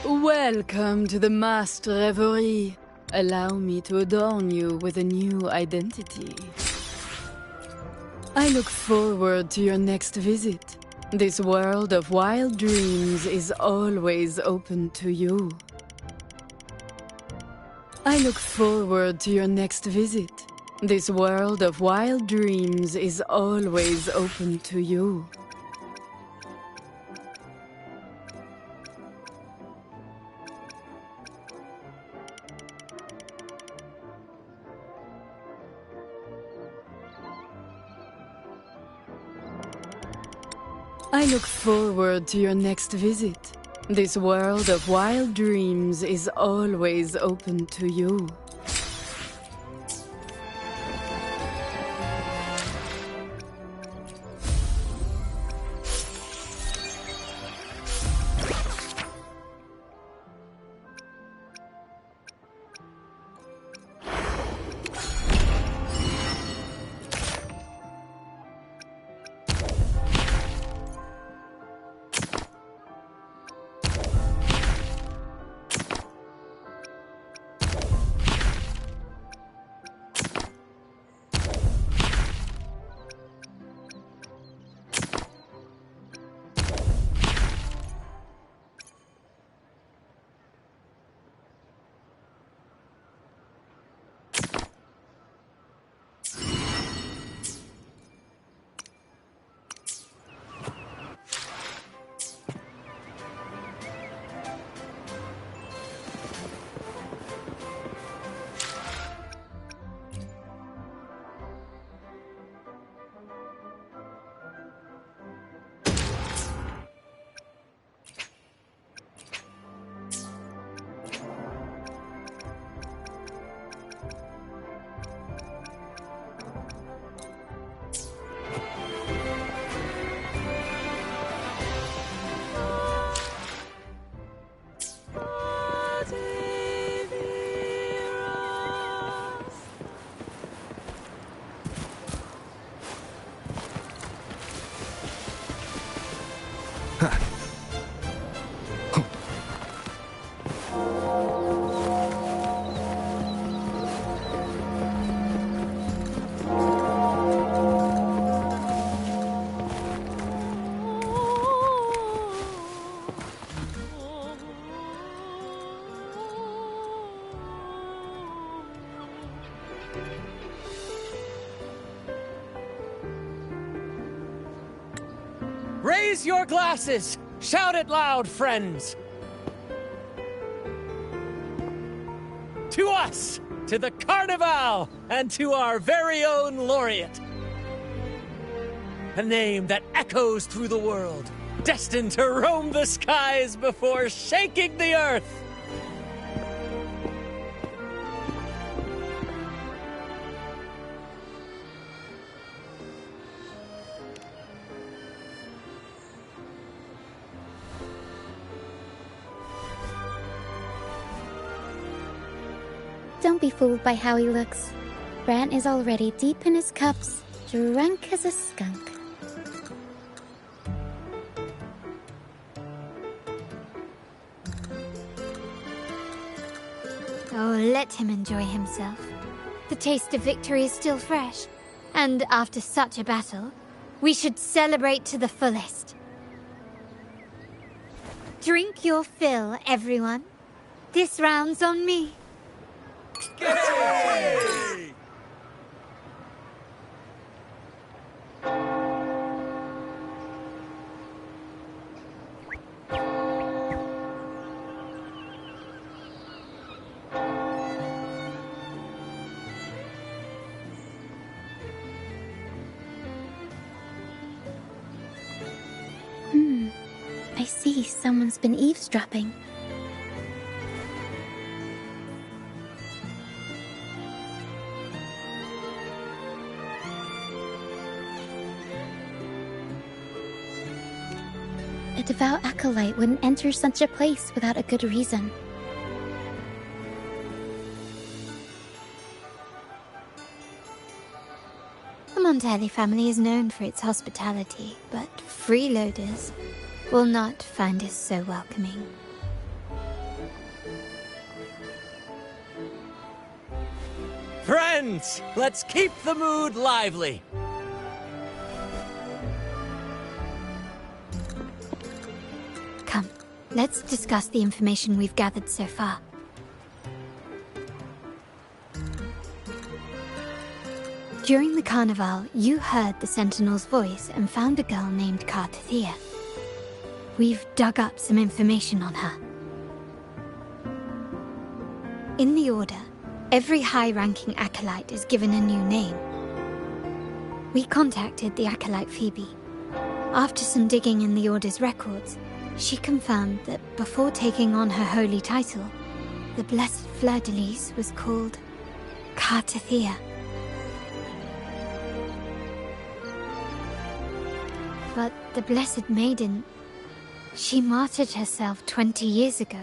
Welcome to the masked revelry. Allow me to adorn you with a new identity. I look forward to your next visit. This world of wild dreams is always open to you. I look forward to your next visit. This world of wild dreams is always open to you. I look forward to your next visit. This world of wild dreams is always open to you. Raise your glasses! Shout it loud, friends! To us! To the Carnival! And to our very own laureate! A name that echoes through the world, destined to roam the skies before shaking the earth! Don't be fooled by how he looks. Brant is already deep in his cups, drunk as a skunk. Oh, let him enjoy himself. The taste of victory is still fresh, and after such a battle, we should celebrate to the fullest. Drink your fill, everyone. This round's on me. Yay! I see someone's been eavesdropping. A devout acolyte wouldn't enter such a place without a good reason. The Montelli family is known for its hospitality, but freeloaders will not find us so welcoming. Friends, let's keep the mood lively. Come, let's discuss the information we've gathered so far. During the carnival, you heard the Sentinel's voice and found a girl named Kartathea. We've dug up some information on her. In the Order, every high-ranking acolyte is given a new name. We contacted the acolyte Phoebe. After some digging in the Order's records, she confirmed that before taking on her holy title, the Blessed Fleur-de-Lis was called Kartathea. But the Blessed Maiden, she martyred herself 20 years ago.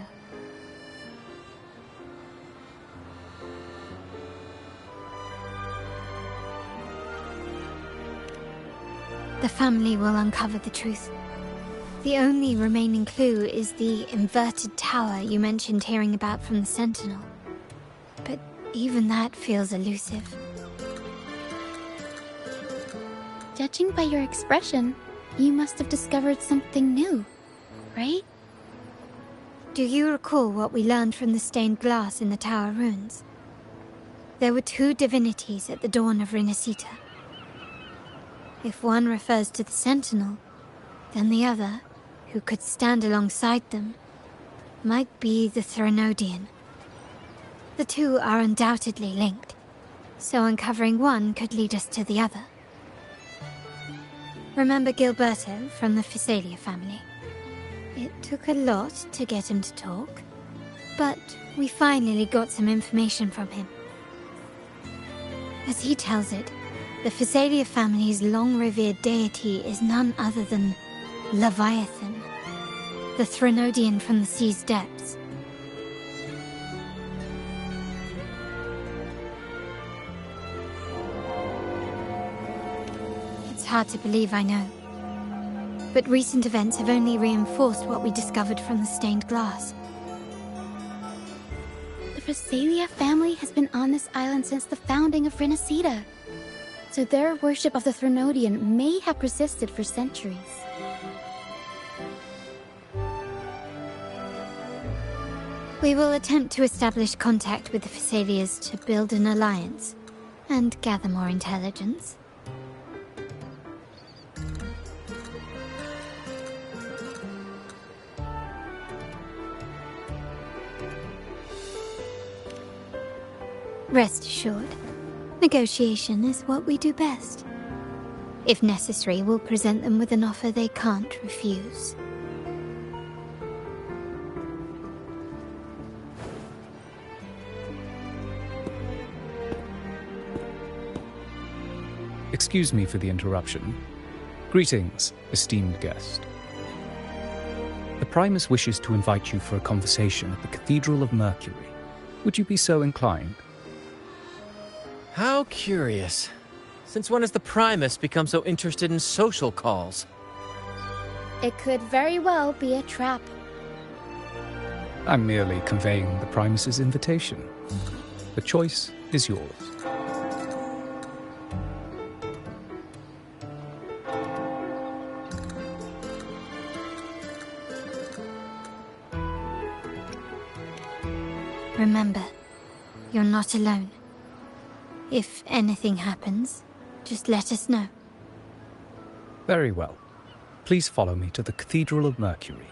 The family will uncover the truth. The only remaining clue is the inverted tower you mentioned hearing about from the Sentinel. But even that feels elusive. Judging by your expression, you must have discovered something new, right? Do you recall what we learned from the stained glass in the tower ruins? There were two divinities at the dawn of Renacita. If one refers to the Sentinel, then the other, who could stand alongside them, might be the Threnodian. The two are undoubtedly linked, so uncovering one could lead us to the other. Remember Gilberto from the Physalia family? It took a lot to get him to talk, but we finally got some information from him. As he tells it, the Physalia family's long-revered deity is none other than Leviathan, the Threnodian from the sea's depths. It's hard to believe, I know. But recent events have only reinforced what we discovered from the stained glass. The Physalia family has been on this island since the founding of Renacita. So their worship of the Threnodian may have persisted for centuries. We will attempt to establish contact with the Physalias to build an alliance and gather more intelligence. Rest assured, negotiation is what we do best. If necessary, we'll present them with an offer they can't refuse. Excuse me for the interruption. Greetings, esteemed guest. The Primus wishes to invite you for a conversation at the Cathedral of Mercury. Would you be so inclined? How curious. Since when has the Primus become so interested in social calls? It could very well be a trap. I'm merely conveying the Primus's invitation. The choice is yours. Remember, you're not alone. If anything happens, just let us know. Very well. Please follow me to the Cathedral of Mercury.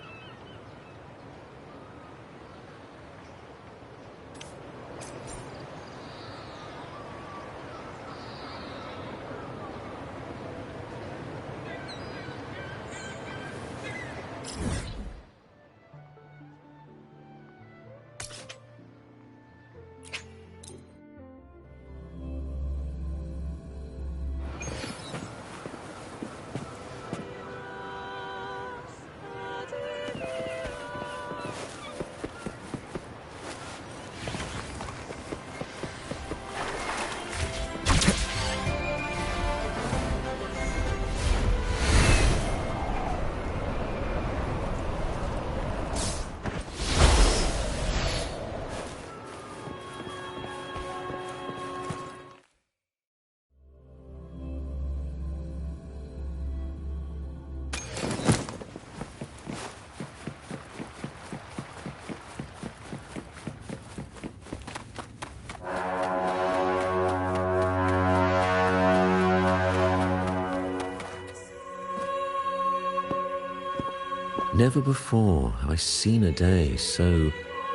Never before have I seen a day so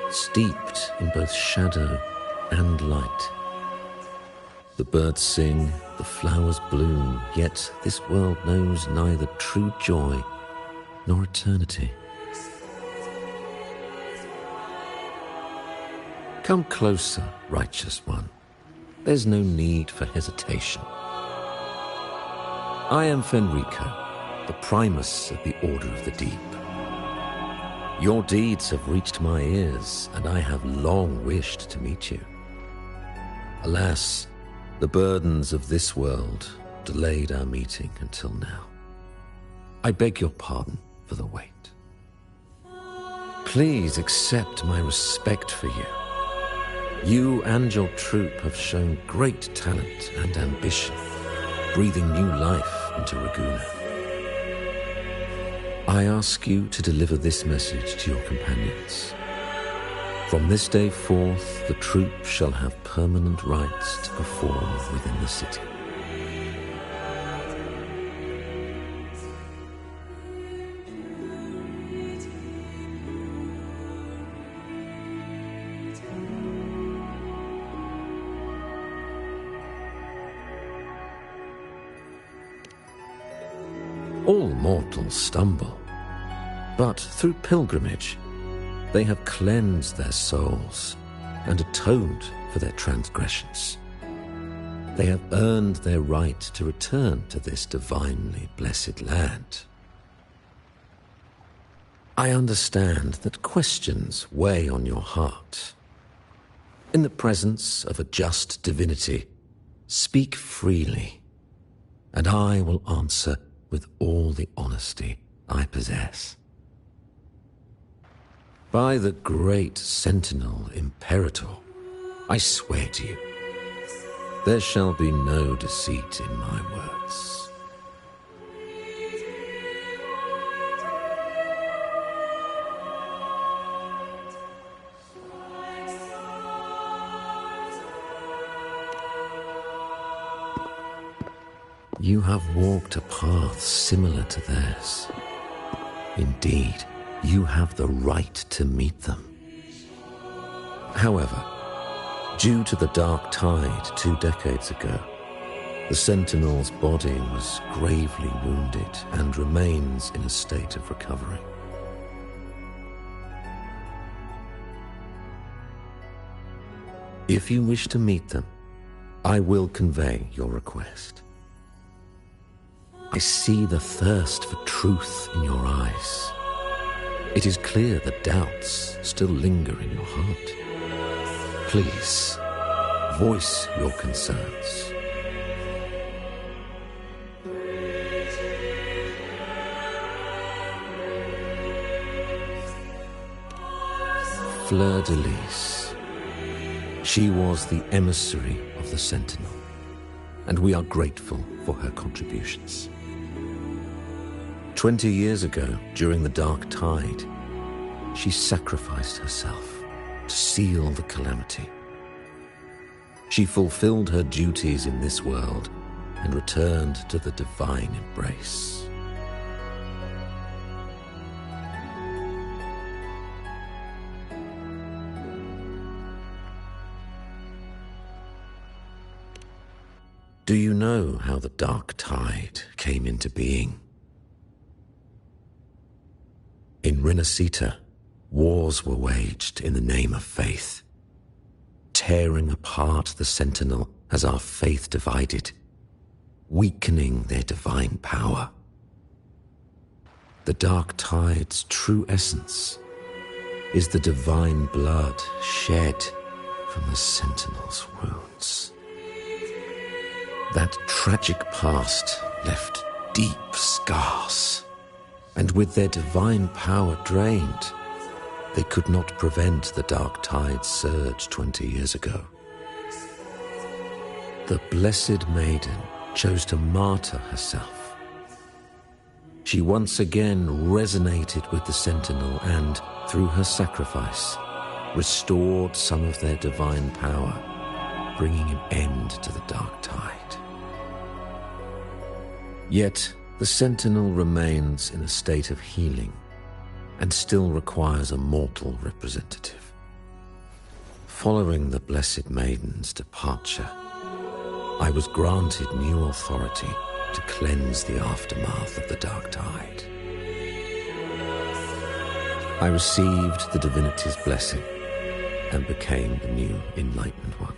steeped in both shadow and light. The birds sing, the flowers bloom, yet this world knows neither true joy nor eternity. Come closer, righteous one. There's no need for hesitation. I am Fenrico, the Primus of the Order of the Deep. Your deeds have reached my ears, and I have long wished to meet you. Alas, the burdens of this world delayed our meeting until now. I beg your pardon for the wait. Please accept my respect for you. You and your troop have shown great talent and ambition, breathing new life into Ragusa. I ask you to deliver this message to your companions. From this day forth, the troop shall have permanent rights to perform within the city. All mortals stumble, but through pilgrimage, they have cleansed their souls and atoned for their transgressions. They have earned their right to return to this divinely blessed land. I understand that questions weigh on your heart. In the presence of a just divinity, speak freely, and I will answer with all the honesty I possess. By the great Sentinel Imperator, I swear to you, there shall be no deceit in my words. You have walked a path similar to theirs. Indeed, you have the right to meet them. However, due to the dark tide 2 decades ago, the Sentinel's body was gravely wounded and remains in a state of recovery. If you wish to meet them, I will convey your request. I see the thirst for truth in your eyes. It is clear that doubts still linger in your heart. Please, voice your concerns. Fleur-de-Lis. She was the emissary of the Sentinel, and we are grateful for her contributions. 20 years ago, during the Dark Tide, she sacrificed herself to seal the calamity. She fulfilled her duties in this world and returned to the divine embrace. Do you know how the Dark Tide came into being? In Renacita, wars were waged in the name of faith, tearing apart the Sentinel as our faith divided, weakening their divine power. The Dark Tide's true essence is the divine blood shed from the Sentinel's wounds. That tragic past left deep scars, and with their divine power drained, they could not prevent the Dark Tide's surge 20 years ago. The Blessed Maiden chose to martyr herself. She once again resonated with the Sentinel and, through her sacrifice, restored some of their divine power, bringing an end to the Dark Tide. Yet, the Sentinel remains in a state of healing, and still requires a mortal representative. Following the Blessed Maiden's departure, I was granted new authority to cleanse the aftermath of the Dark Tide. I received the divinity's blessing and became the new Enlightened One.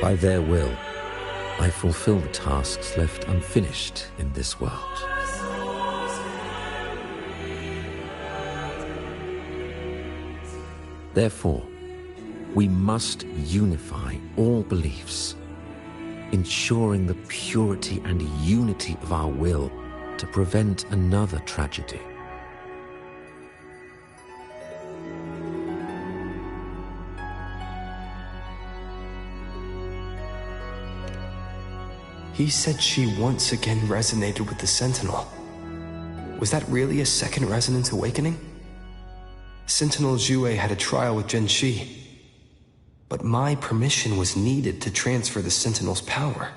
By their will, I fulfill the tasks left unfinished in this world. Therefore, we must unify all beliefs, ensuring the purity and unity of our will to prevent another tragedy. He said she once again resonated with the Sentinel. Was that really a second resonance awakening? Sentinel Jue had a trial with Genshi, but my permission was needed to transfer the Sentinel's power.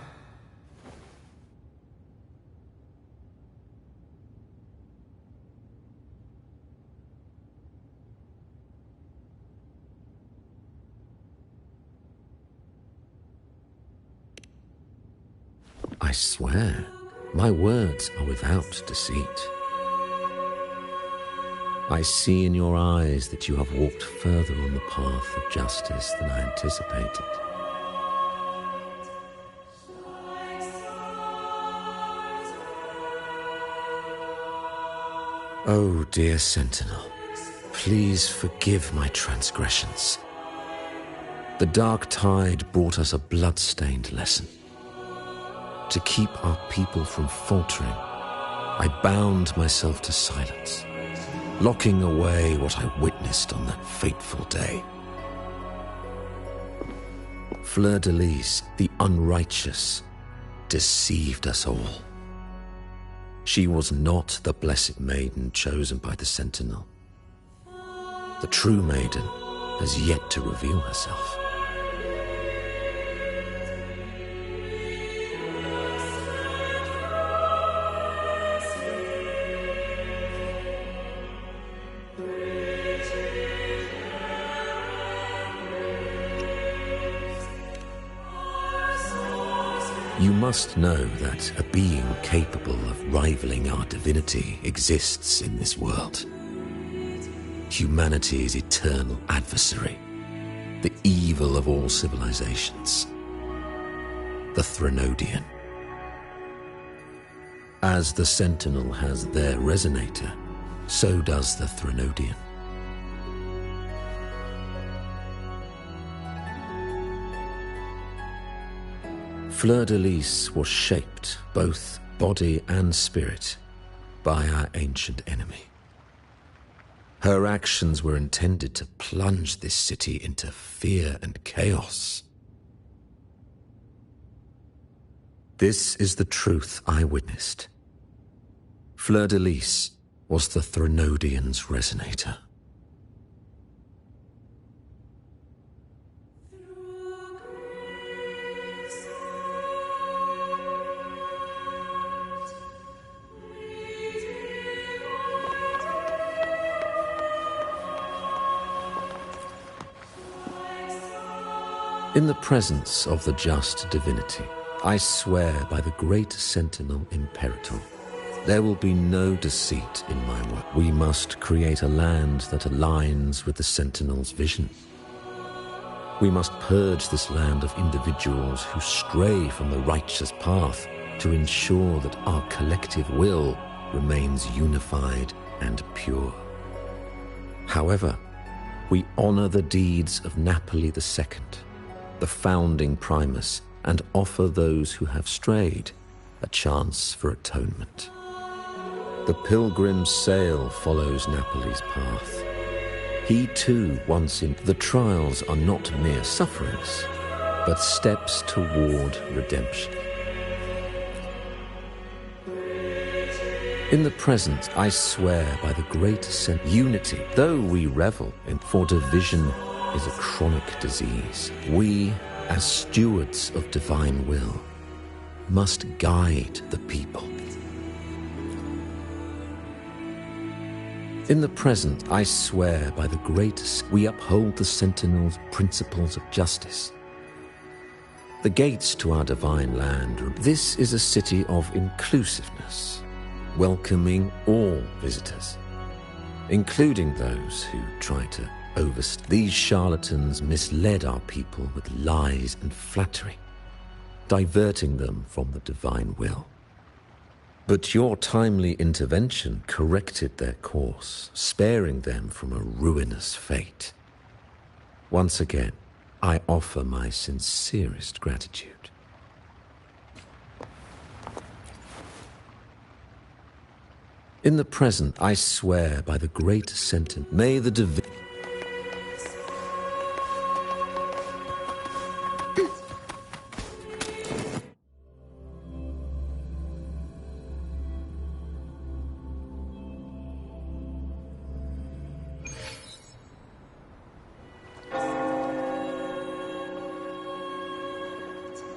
I swear, my words are without deceit. I see in your eyes that you have walked further on the path of justice than I anticipated. Oh, dear Sentinel, please forgive my transgressions. The Dark Tide brought us a blood-stained lesson. To keep our people from faltering, I bound myself to silence, locking away what I witnessed on that fateful day. Fleur-de-Lis, the unrighteous, deceived us all. She was not the Blessed Maiden chosen by the Sentinel. The true maiden has yet to reveal herself. You must know that a being capable of rivaling our divinity exists in this world. Humanity's eternal adversary, the evil of all civilizations, the Threnodian. As the Sentinel has their resonator, so does the Threnodian. Fleur-de-Lis was shaped, both body and spirit, by our ancient enemy. Her actions were intended to plunge this city into fear and chaos. This is the truth I witnessed. Fleur-de-Lis was the Threnodian's resonator. In the presence of the just divinity, I swear by the great Sentinel Imperator, there will be no deceit in my work. We must create a land that aligns with the Sentinel's vision. We must purge this land of individuals who stray from the righteous path to ensure that our collective will remains unified and pure. However, we honor the deeds of Napoli II, the founding primus, and offer those who have strayed a chance for atonement. The pilgrim's sail follows Napoli's path. He too once in the trials are not mere sufferings, but steps toward redemption. In the present, I swear by the great unity, though we revel in, for division is a chronic disease. We, as stewards of divine will, must guide the people. In the present, I swear by the great we uphold the Sentinel's principles of justice. The gates to our divine land. This is a city of inclusiveness, welcoming all visitors, including those who try to overstep. These charlatans misled our people with lies and flattery, diverting them from the divine will. But your timely intervention corrected their course, sparing them from a ruinous fate. Once again, I offer my sincerest gratitude. In the present, I swear by the great sentence, may the divine...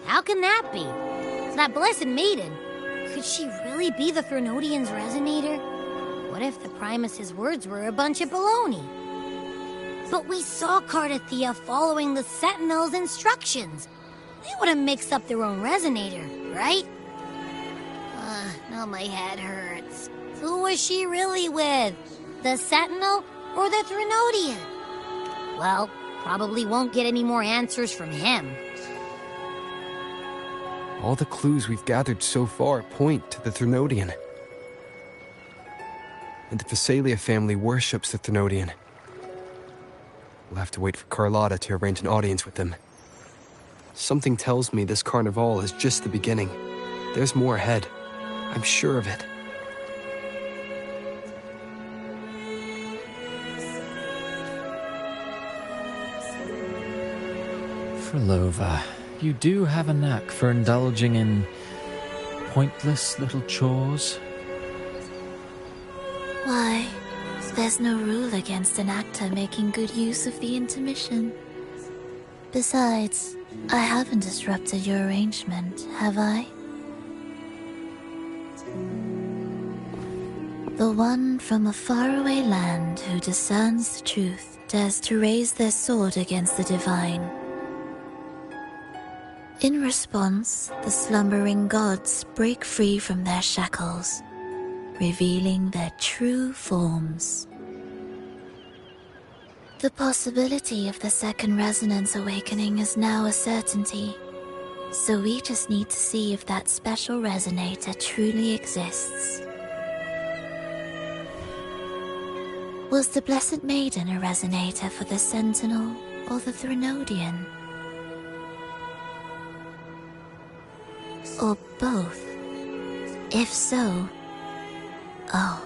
How can that be? It's that blessed maiden. Could she really be the Threnodian's resonator? What if the Primus's words were a bunch of baloney? But we saw Cardathea following the Sentinel's instructions. They wouldn't mix up their own resonator, right? Now my head hurts. Who was she really with? The Sentinel or the Threnodian? Well, probably won't get any more answers from him. All the clues we've gathered so far point to the Threnodian. And the Phasalia family worships the Threnodian. We'll have to wait for Carlotta to arrange an audience with them. Something tells me this carnival is just the beginning. There's more ahead. I'm sure of it. Frolova, you do have a knack for indulging in pointless little chores. Why, there's no rule against an actor making good use of the intermission. Besides, I haven't disrupted your arrangement, have I? The one from a faraway land who discerns the truth dares to raise their sword against the divine. In response, the slumbering gods break free from their shackles, revealing their true forms. The possibility of the second resonance awakening is now a certainty, so we just need to see if that special resonator truly exists. Was the Blessed Maiden a resonator for the Sentinel or the Threnodian? Or both? If so, a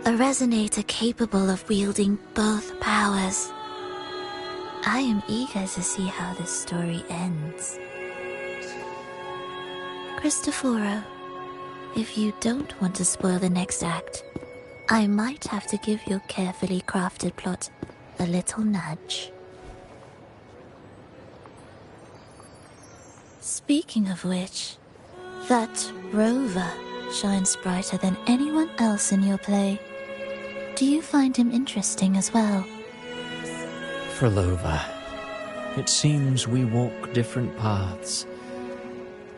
resonator capable of wielding both powers. I am eager to see how this story ends. Cristoforo, if you don't want to spoil the next act, I might have to give your carefully crafted plot a little nudge. Speaking of which, that rover shines brighter than anyone else in your play. Do you find him interesting as well? Frolova, it seems we walk different paths.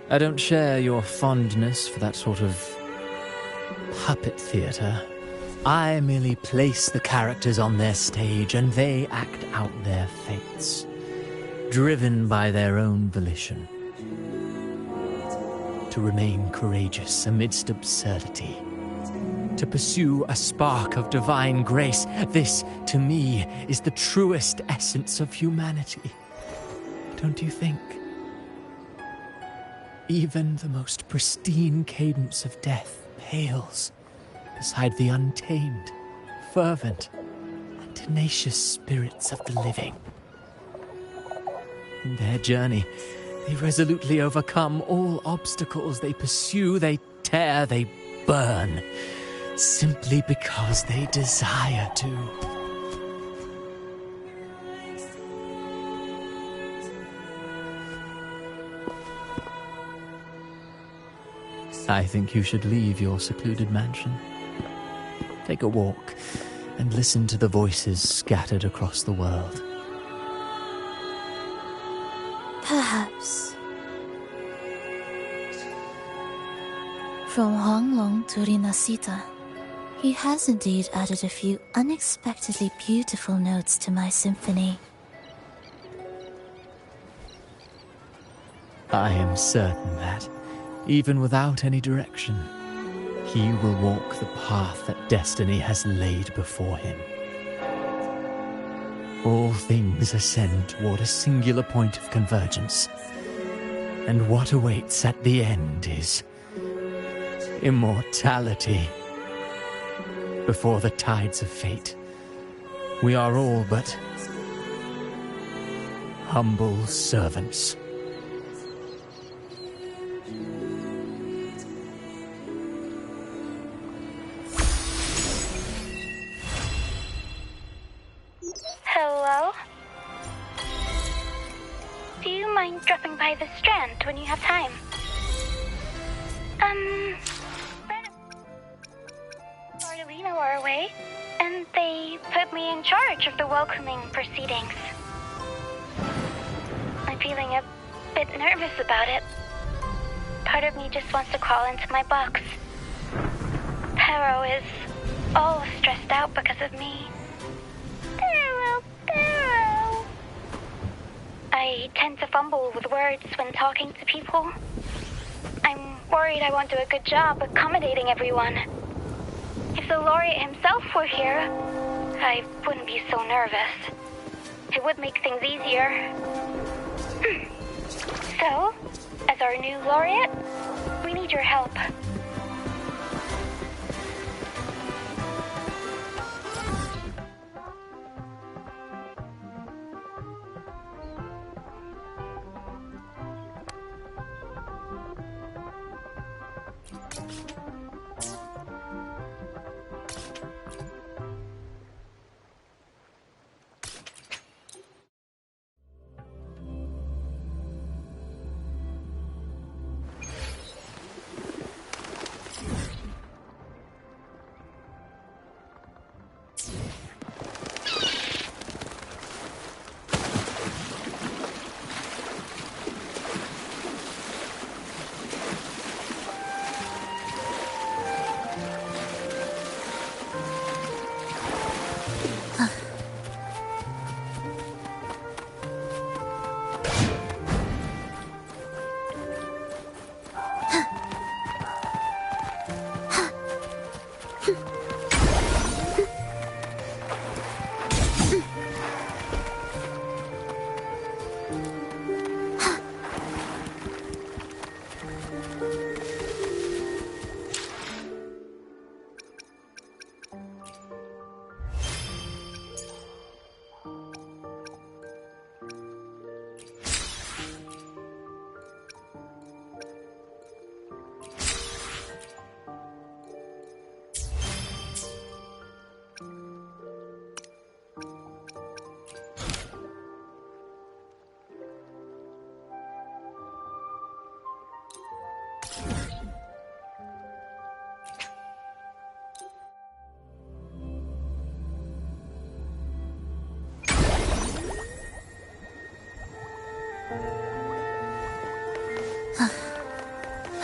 I don't share your fondness for that sort of puppet theater. I merely place the characters on their stage and they act out their fates, driven by their own volition. To remain courageous amidst absurdity. To pursue a spark of divine grace. This, to me, is the truest essence of humanity. Don't you think? Even the most pristine cadence of death pales beside the untamed, fervent, and tenacious spirits of the living. In their journey, they resolutely overcome all obstacles. They pursue, they tear, they burn, simply because they desire to. I think you should leave your secluded mansion. Take a walk, and listen to the voices scattered across the world. Perhaps. From Honglong to Rinasita, he has indeed added a few unexpectedly beautiful notes to my symphony. I am certain that, even without any direction, he will walk the path that destiny has laid before him. All things ascend toward a singular point of convergence, and what awaits at the end is immortality. Before the tides of fate, we are all but humble servants. Hello? Do you mind dropping by the Strand when you have time? Bartolino are away, and they put me in charge of the welcoming proceedings. I'm feeling a bit nervous about it. Part of me just wants to crawl into my box. Pero is all stressed out because of me. Pero. I tend to fumble with words when talking to people. I'm worried I won't do a good job accommodating everyone. If the laureate himself were here, I wouldn't be so nervous. It would make things easier. So, as our new laureate, we need your help.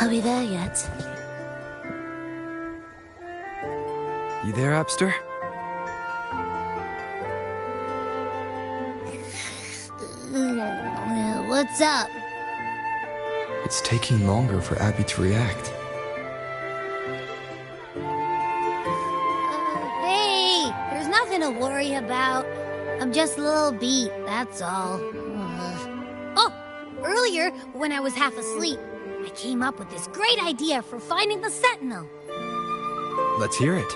Are we there yet? You there, Abster? What's up? It's taking longer for Abby to react. Hey, there's nothing to worry about. I'm just a little beat, that's all. Oh, earlier, when I was half asleep, I came up with this great idea for finding the Sentinel. Let's hear it.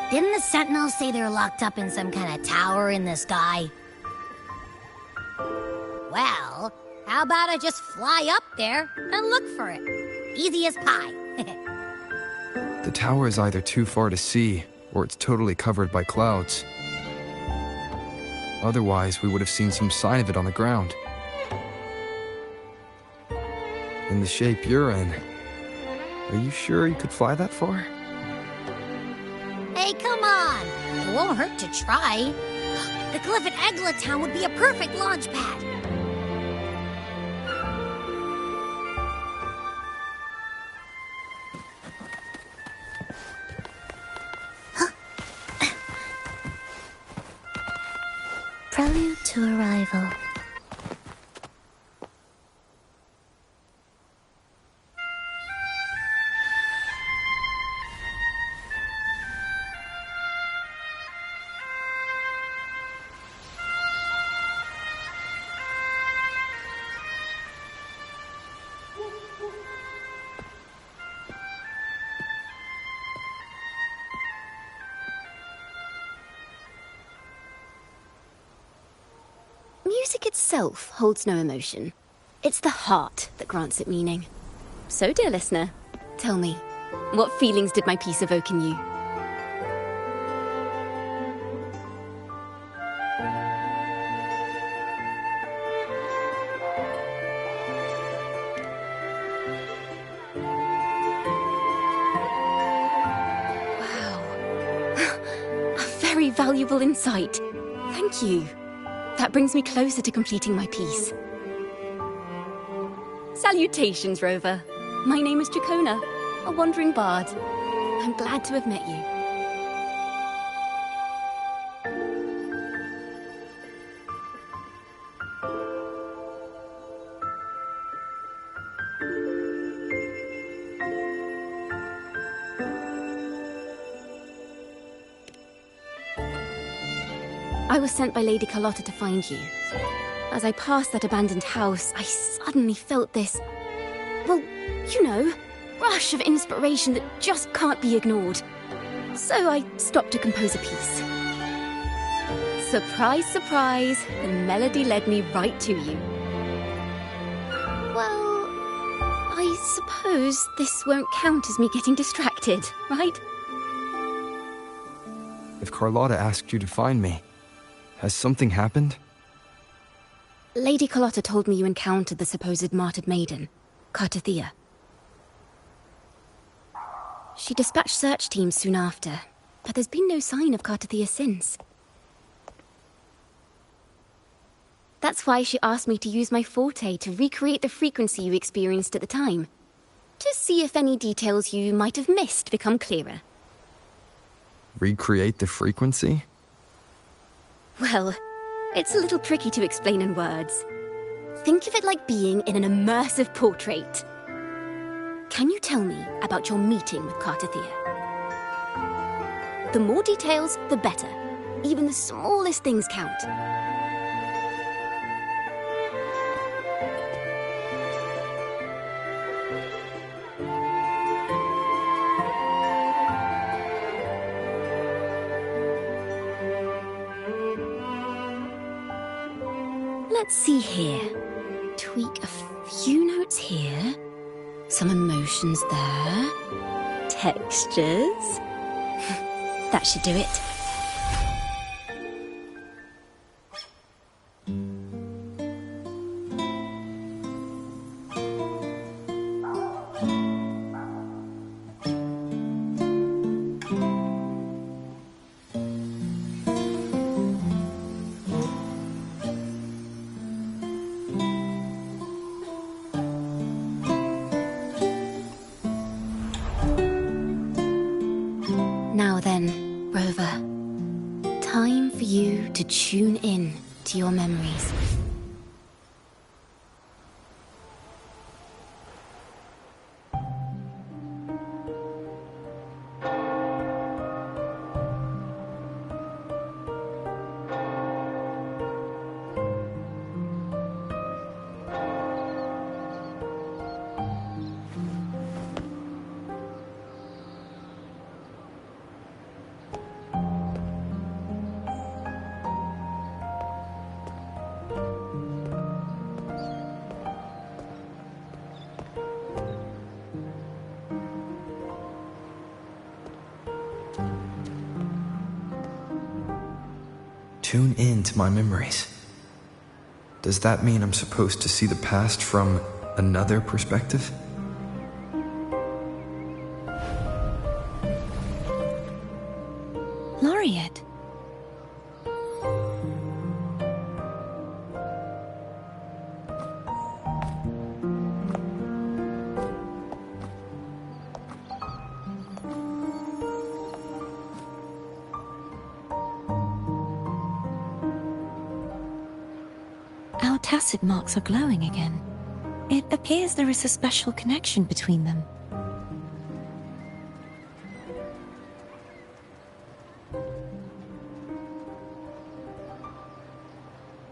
Didn't the Sentinels say they're locked up in some kind of tower in the sky? Well, how about I just fly up there and look for it? Easy as pie. The tower is either too far to see, or it's totally covered by clouds. Otherwise, we would have seen some sign of it on the ground. In the shape you're in, are you sure you could fly that far? won't hurt to try. The cliff at Eglet Town would be a perfect launch pad. Prelude to arrival. Music itself holds no emotion. It's the heart that grants it meaning. So, dear listener, tell me, what feelings did my piece evoke in you? Wow. A very valuable insight. Thank you. That brings me closer to completing my piece. Salutations, Rover. My name is Dracona, a wandering bard. I'm glad to have met you. I was sent by Lady Carlotta to find you. As I passed that abandoned house, I suddenly felt this, well, you know, rush of inspiration that just can't be ignored. So I stopped to compose a piece. Surprise, surprise, the melody led me right to you. Well, I suppose this won't count as me getting distracted, right? If Carlotta asked you to find me, has something happened? Lady Carlotta told me you encountered the supposed martyred maiden, Cartathea. She dispatched search teams soon after, but there's been no sign of Cartathea since. That's why she asked me to use my forte to recreate the frequency you experienced at the time, to see if any details you might have missed become clearer. Recreate the frequency? Well, it's a little tricky to explain in words. Think of it like being in an immersive portrait. Can you tell me about your meeting with Cartathea? The more details, the better. Even the smallest things count. Let's see here. Tweak a few notes here. Some emotions there. Textures. That should do it. Now then, Rover, time for you to tune in to your memories. Tune in to my memories. Does that mean I'm supposed to see the past from another perspective? Laureate, tacit marks are glowing again. It appears there is a special connection between them.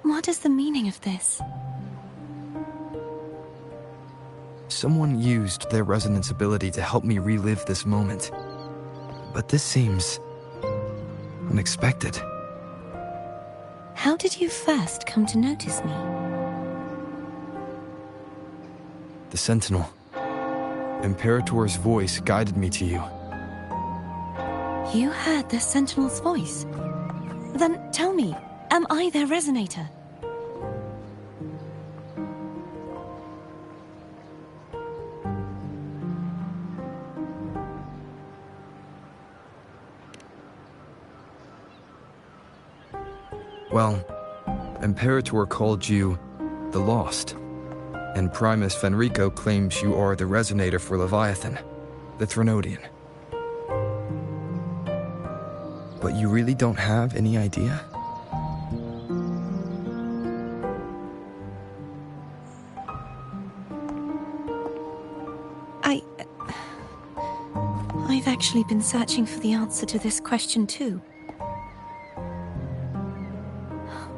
What is the meaning of this? Someone used their resonance ability to help me relive this moment. But this seems unexpected. How did you first come to notice me? The Sentinel. Imperator's voice guided me to you. You heard the Sentinel's voice? Then tell me, am I their resonator? Well, Imperator called you the Lost, and Primus Fenrico claims you are the resonator for Leviathan, the Threnodian. But you really don't have any idea? I've actually been searching for the answer to this question too.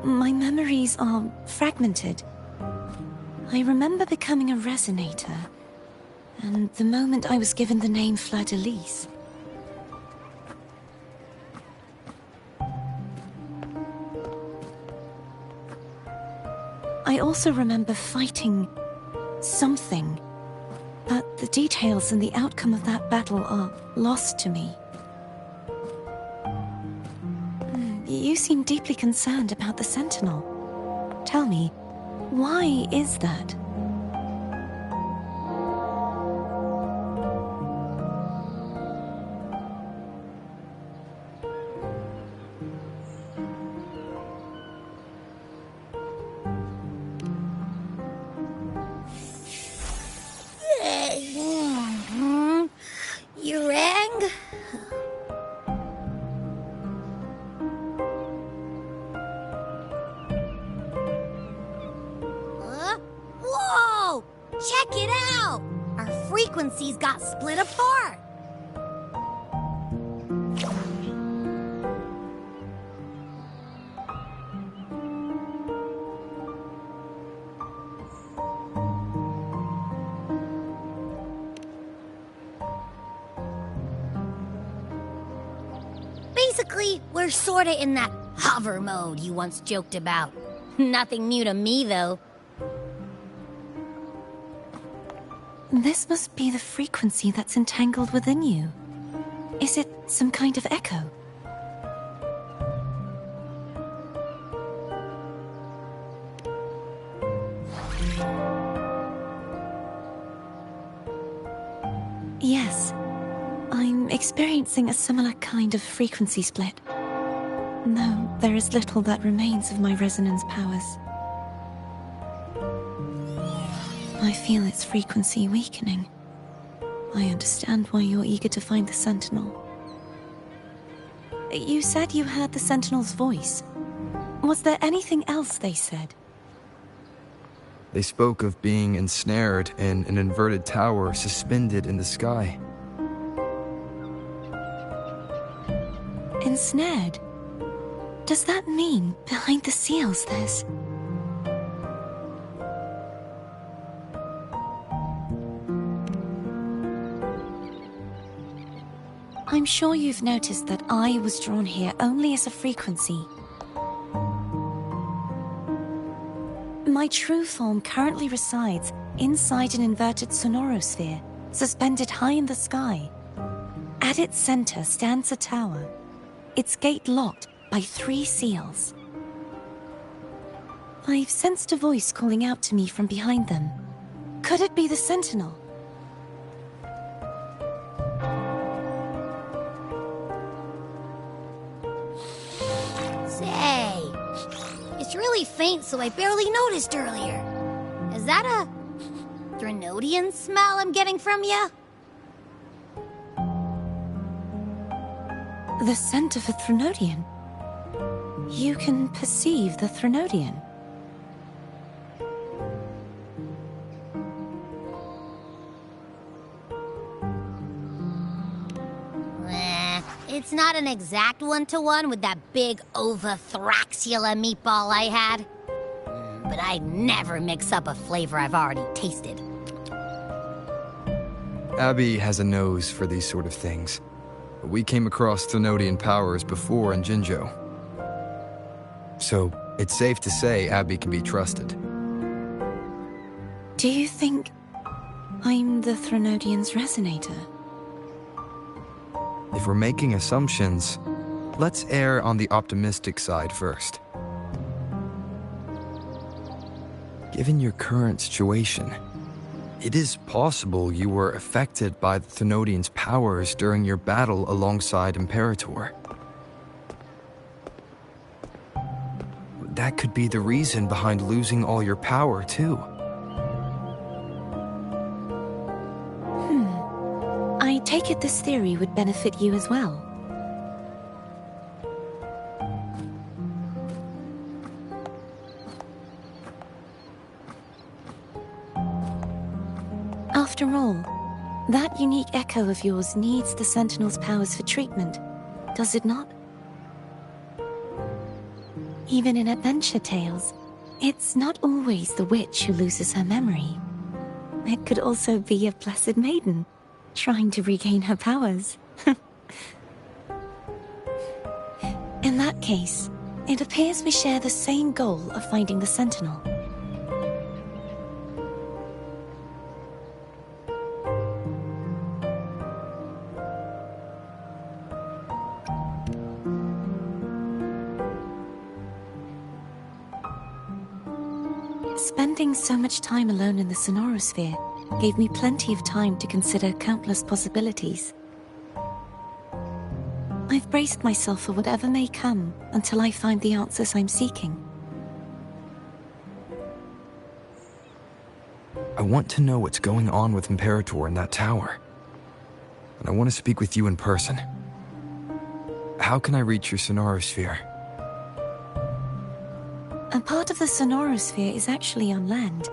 My memories are fragmented. I remember becoming a resonator, and the moment I was given the name Fleur-de-Lis. I also remember fighting something, but the details and the outcome of that battle are lost to me. You seem deeply concerned about the Sentinel. Tell me, why is that? You rang? Whoa! Check it out! Our frequencies got split apart! Basically, we're sorta in that hover mode you once joked about. Nothing new to me, though. This must be the frequency that's entangled within you. Is it some kind of echo? Yes, I'm experiencing a similar kind of frequency split. No, there is little that remains of my resonance powers. I feel its frequency weakening. I understand why you're eager to find the Sentinel. You said you heard the Sentinel's voice. Was there anything else they said? They spoke of being ensnared in an inverted tower suspended in the sky. Ensnared? Does that mean behind the seals there's... I'm sure you've noticed that I was drawn here only as a frequency. My true form currently resides inside an inverted sonorosphere, suspended high in the sky. At its center stands a tower, its gate locked by 3 seals. I've sensed a voice calling out to me from behind them. Could it be the Sentinel? Say, it's really faint, so I barely noticed earlier. Is that a Threnodian smell I'm getting from you? The scent of a Threnodian? You can perceive the Threnodian? It's not an exact one-to-one with that big Ovathraxula meatball I had. But I'd never mix up a flavor I've already tasted. Abby has a nose for these sort of things. We came across Thenodian powers before in Jinzhou. So, it's safe to say Abby can be trusted. Do you think I'm the Thenodian's resonator? If we're making assumptions, let's err on the optimistic side first. Given your current situation, it is possible you were affected by the Thenodian's powers during your battle alongside Imperator. That could be the reason behind losing all your power, too. I take it this theory would benefit you as well. After all, that unique echo of yours needs the Sentinel's powers for treatment, does it not? Even in adventure tales, it's not always the witch who loses her memory. It could also be a blessed maiden, trying to regain her powers. In that case, it appears we share the same goal of finding the Sentinel. Spending so much time alone in the Sonorosphere gave me plenty of time to consider countless possibilities. I've braced myself for whatever may come until I find the answers I'm seeking. I want to know what's going on with Imperator in that tower. And I want to speak with you in person. How can I reach your Sonorosphere? A part of the Sonorosphere is actually on land,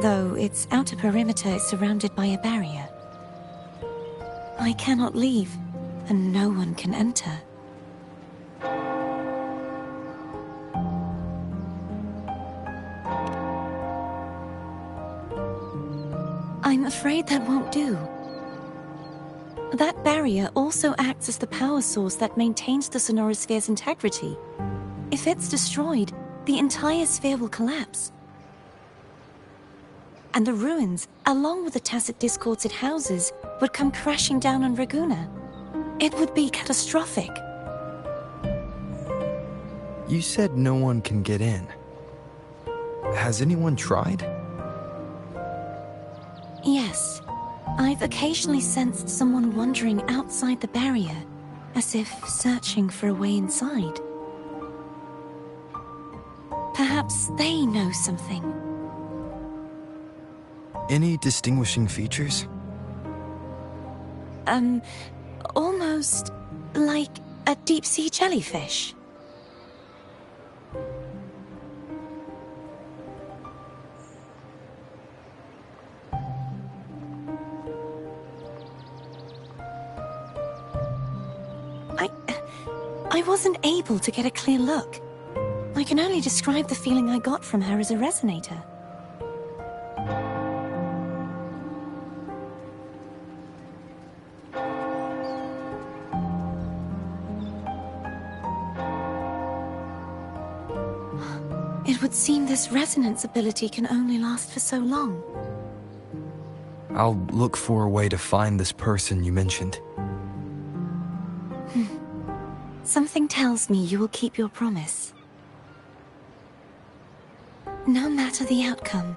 though its outer perimeter is surrounded by a barrier. I cannot leave, and no one can enter. I'm afraid that won't do. That barrier also acts as the power source that maintains the Sonorosphere's integrity. If it's destroyed, the entire sphere will collapse. And the ruins, along with the tacit discords it houses, would come crashing down on Raguna. It would be catastrophic. You said no one can get in. Has anyone tried? Yes. I've occasionally sensed someone wandering outside the barrier, as if searching for a way inside. Perhaps they know something. Any distinguishing features? Almost like a deep-sea jellyfish. I wasn't able to get a clear look. I can only describe the feeling I got from her as a resonator. It would seem this resonance ability can only last for so long. I'll look for a way to find this person you mentioned. Something tells me you will keep your promise. No matter the outcome,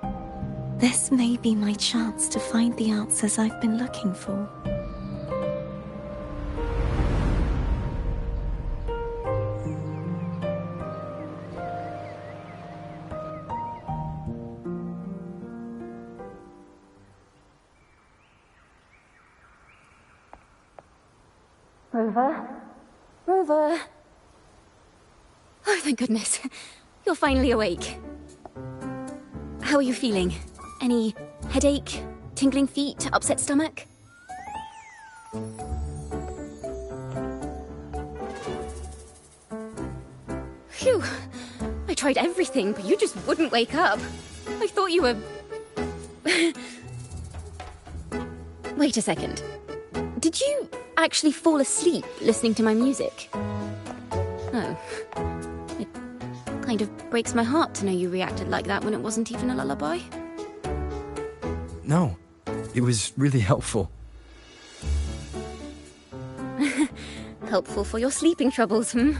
this may be my chance to find the answers I've been looking for. Rover? Rover! Oh, thank goodness. You're finally awake. How are you feeling? Any headache, tingling feet, upset stomach? I tried everything, but you just wouldn't wake up. I thought you were... Wait a second. Did you actually fall asleep listening to my music? Oh. It kind of breaks my heart to know you reacted like that when it wasn't even a lullaby. No, it was really helpful. Helpful for your sleeping troubles, hmm?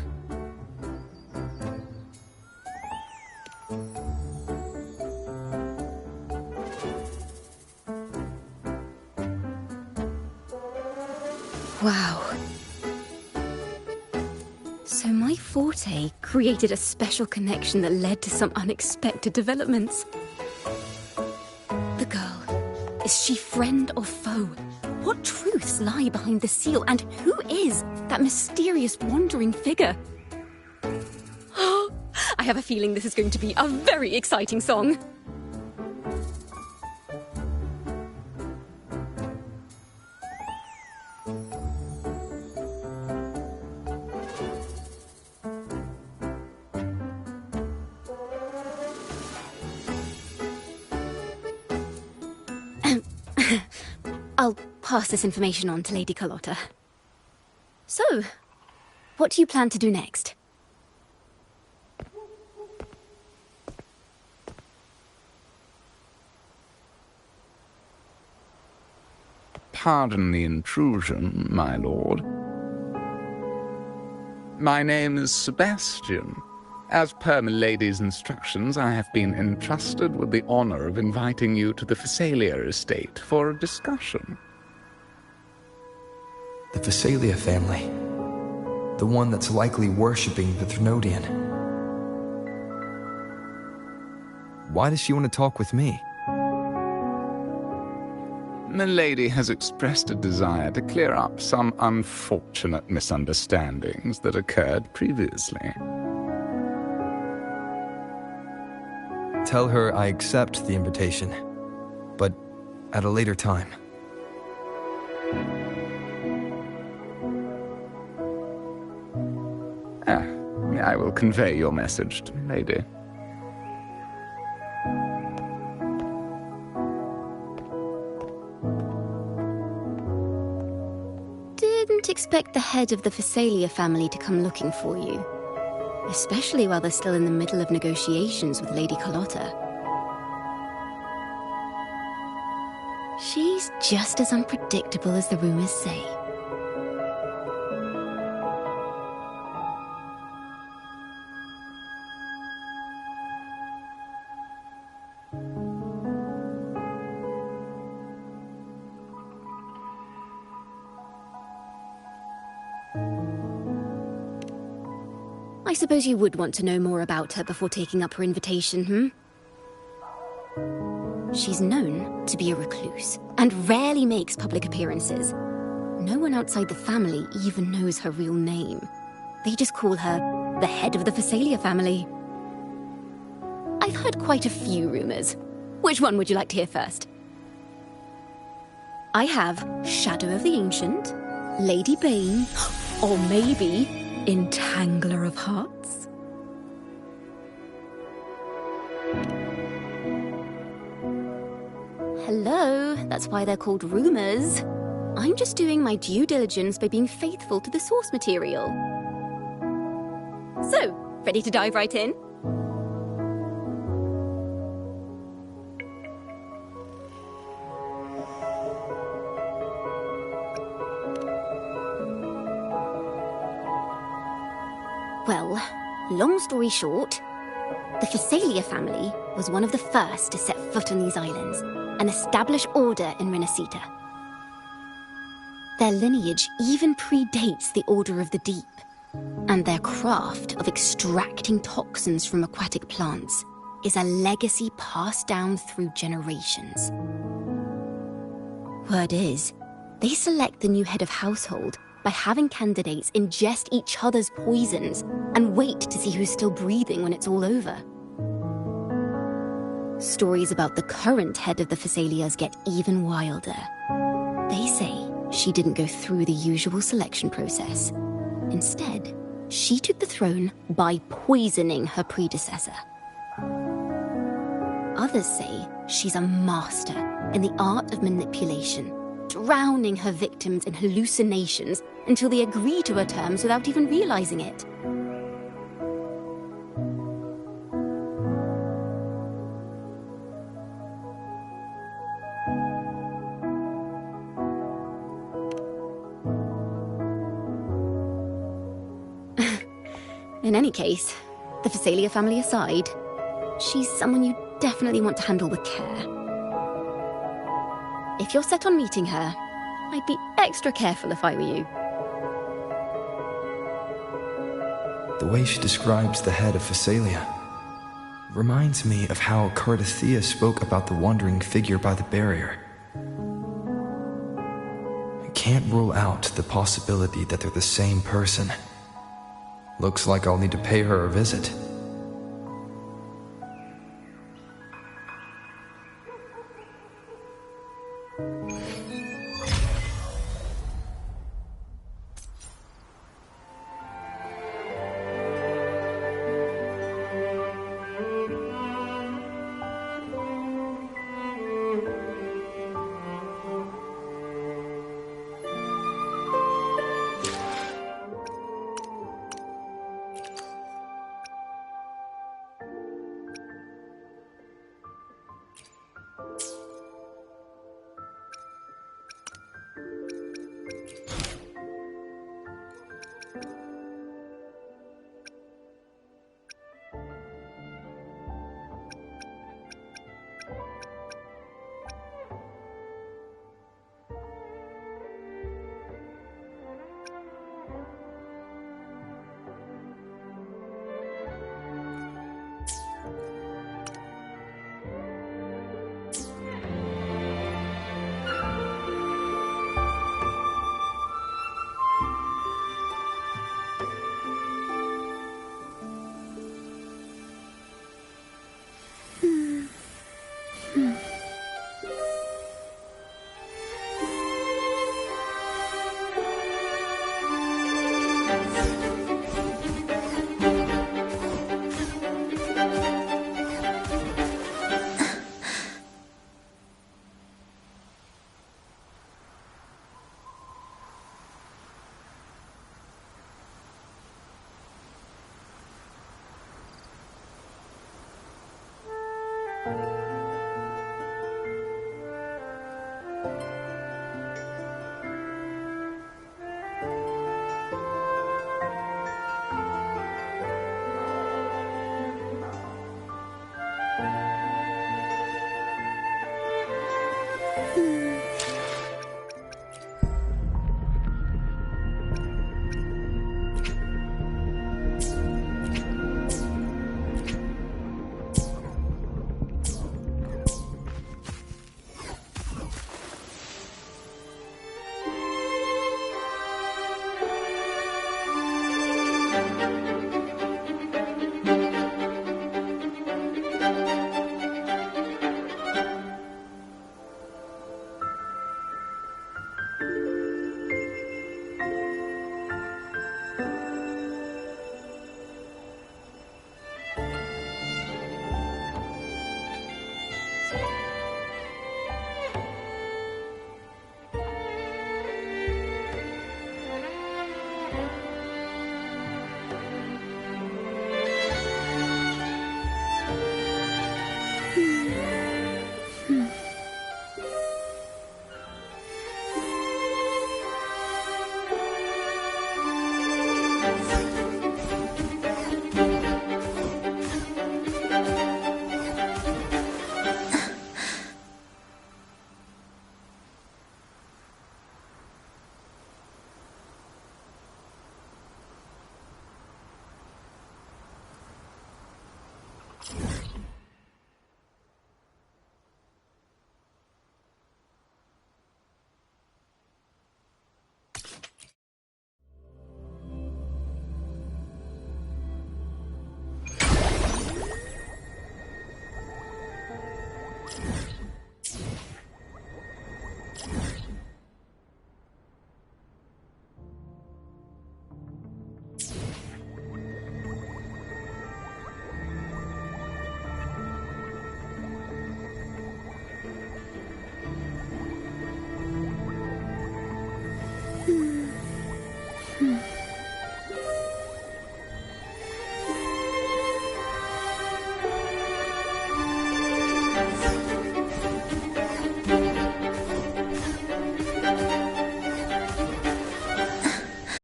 Wow. So my forte created a special connection that led to some unexpected developments. The girl, is she friend or foe? What truths lie behind the seal, and who is that mysterious wandering figure? I have a feeling this is going to be a very exciting song. I'll pass this information on to Lady Carlotta. So, what do you plan to do next? Pardon the intrusion, my lord. My name is Sebastian. As per milady's instructions, I have been entrusted with the honor of inviting you to the Phasalia estate for a discussion. The Phasalia family. The one that's likely worshipping the Threnodian. Why does she want to talk with me? Milady has expressed a desire to clear up some unfortunate misunderstandings that occurred previously. Tell her I accept the invitation, but at a later time. I will convey your message to Milady. Didn't expect the head of the Phasalia family to come looking for you. Especially while they're still in the middle of negotiations with Lady Carlotta. She's just as unpredictable as the rumors say. I suppose you would want to know more about her before taking up her invitation, She's known to be a recluse, and rarely makes public appearances. No one outside the family even knows her real name. They just call her the head of the Phasalia family. I've heard quite a few rumors. Which one would you like to hear first? I have Shadow of the Ancient, Lady Bane, or maybe Entangler of Hearts? Hello, that's why they're called rumors. I'm just doing my due diligence by being faithful to the source material. So, ready to dive right in? Well, long story short, the Phasalia family was one of the first to set foot on these islands and establish order in Renacita. Their lineage even predates the Order of the Deep, and their craft of extracting toxins from aquatic plants is a legacy passed down through generations. Word is, they select the new head of household by having candidates ingest each other's poisons and wait to see who's still breathing when it's all over. Stories about the current head of the Phasalias get even wilder. They say she didn't go through the usual selection process. Instead, She took the throne by poisoning her predecessor. Others say she's a master in the art of manipulation, drowning her victims in hallucinations until they agree to her terms without even realizing it. In any case, the Phasalia family aside, she's someone you definitely want to handle with care. If you're set on meeting her, I'd be extra careful if I were you. The way she describes the head of Phasalia reminds me of how Cardathea spoke about the wandering figure by the barrier. I can't rule out the possibility that they're the same person. Looks like I'll need to pay her a visit.